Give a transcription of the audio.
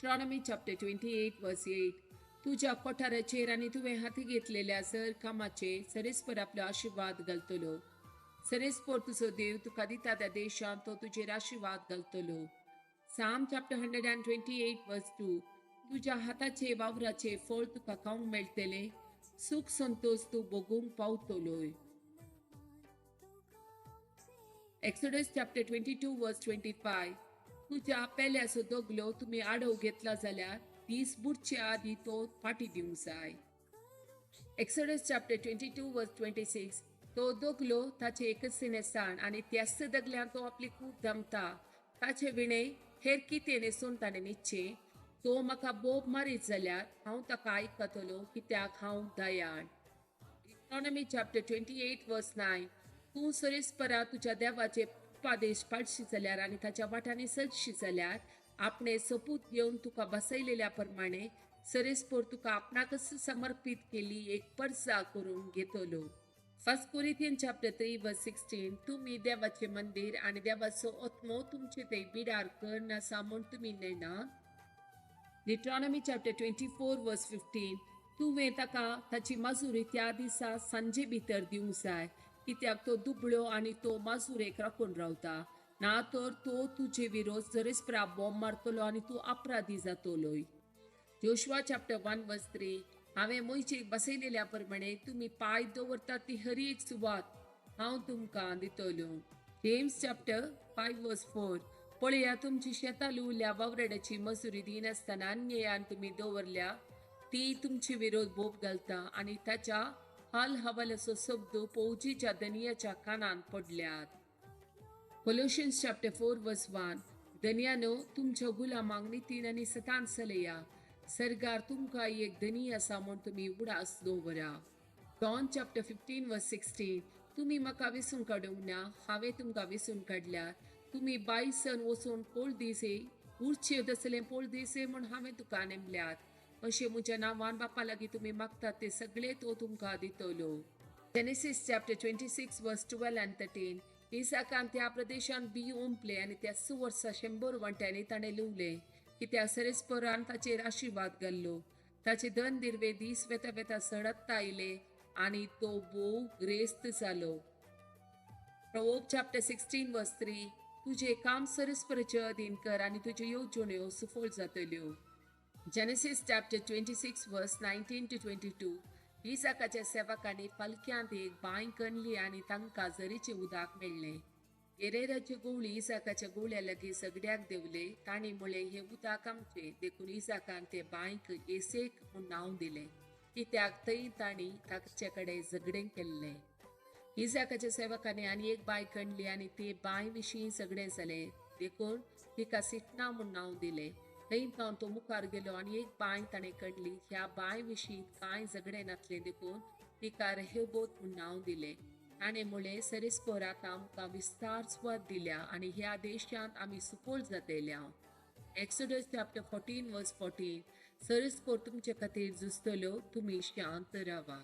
Deuteronomy chapter 28 verse 8. तुझ्या कोठाराचेर आणि तुवें हाती घेतलेल्या सर कामाचे सरीसपर आपलो आशीर्वाद घालतलो. सरीसपर तुजो देव तुका दिता त्या देशांत तो तुजेर आशीर्वाद घालतलो. Psalm chapter 128 verse 2. तुझ्या हाताचे वावराचे फळ तुका खावंक मेळटले. सुख संतोष तू भोगूंक पावतलोय. Exodus chapter 22 verse 25. तुझ्या पेल्याचो दोगलो तुम्ही आडव घेतला जाल्यार दीस बुडच्या आधी तो फाटी दिवंक जाय. Exodus chapter 22 verse 26. तो दोगलो ताचे एकच नेसान आणि त्याच दगल्यान तो आपली खूप दमता. ताचे विणे हेर कितें नेसून ताणें न्हिदचे. तो म्हाका बोब मारीत जाल्यार हांव ताका आयकतलो कित्याक हांव दयाळ. Deuteronomy chapter 28 verse 9. तू सरीसपरा तुझ्या देवाचे उपादेश पाळशी जाल्यार आणि ताच्या वाटांनी चलशी जाल्यार आपणे सपूत घेवन तुका बसयलेल्या प्रमाणे सरीसपर तुका आपणाकच समर्पित केली एक परसा करून घेतलो. 1 Corinthians chapter 3 verse 16. तुम्ही देवाचे मंदिर आणि देवाचो आत्मो तुमचे ते बिडार कर आसा म्हूण तुम्ही नेना. Deuteronomy chapter 24 verse 15. तुवें ताका ताची माजुरी त्या दिसा सांजे भितर दिवंक जाय कित्याक तो दुबळो आणि तो माजुरेक राखून रावता. ना तर तो तुजे विरोध सरीसपरा बॉम्ब मारतलो आणि तू अपराधी जातलोय. Joshua chapter 1 verse 3. हांवें मोयचेक बसयलेल्या प्रमाणे तुम्ही पाय दवरता ती हर एक सुवात हांव तुमकां दितलो. James chapter 5 verse 4. पळया तुमची शेतां लुवल्या वावरड्याची मजुरी दिनासतना अन्यायान तुम्ही दवरल्या ती तुमचे विरोध बोब घालता आणि ताच्या हाल हवालाचो शब्द फौजीच्या दनियाच्या कानान पडल्यात. Colossians chapter 4 verse 1. दनियानो तुमच्या गुलामांक नितीन आणि सतान चलया. सरकार तुमकां एक धनी आसा म्हूण तुम्ही उडास दवरा. John chapter 15 verse 16. तुम्ही म्हाका विसून काडूंक ना हांवें तुमकां विसून काडल्या. तुम्ही बायसन वचून पोळ दिसे उरचे दसले पोळ दिसे म्हूण हांवें तुका नेमल्यात. अशें म्हज्या नांवान बापा लागीं तुम्ही मागतात ते सगळे तो तुमकां दितलो. Genesis chapter 26 verse 12 and 13. इसाकान त्या प्रदेशान बी उंपले आणि त्या वर्सां 100 वंट्यांनी ताणें लुवले कित्याक सरीसपरान ताचेर आशीर्वाद घाल्लो. ताचे धन दिरवे दीस वेता वेता सडत आयले आणि तो बोव ग्रेस्त जालो. Proverbs chapter 16 verse 3. तुझे काम सरीसपराचे अधीन कर आणि तुज्यो येवजण्यो सफळ जातल्यो. Genesis chapter 26 verse 19 to 22. इसाकाच्या सेवकांनी पलक्यांत एक बांय खणली आणि तांकां झरीचे उदक मेळ्ळे. गेरेराचे गवळी इसाकाच्या गवळ्या लागीं सगड्याक देवले. तांणी म्हळें हे उदक आमचे. देखून इसाकान ते बांयक एसेक म्हूण नांव दिलें कित्याक थंय तांणी ताचे कडेन झगडें केल्लें. इसाकाच्या सेवकांनी आनी एक बांय खणली आणि ते बांय विशीं सगळें जालें. देखून तिका सिटना म्हूण नांव दिलें. थंय पावन तो मुखार गेलो आणि एक बांय ताणें काडली. ह्या बांय विशीं कांय झगडें नासलें देखून तिका रेहोबोत म्हूण नांव दिलें. ताणें म्हळें सरीसपर आतां आमकां विस्तार सुवात दिल्या आणि ह्या देशांत आमी सुखोल जातल्या. Exodus chapter 14 verse 14. सरीसपर तुमचे खातीर झुजतलो तुम्ही शांत रावा.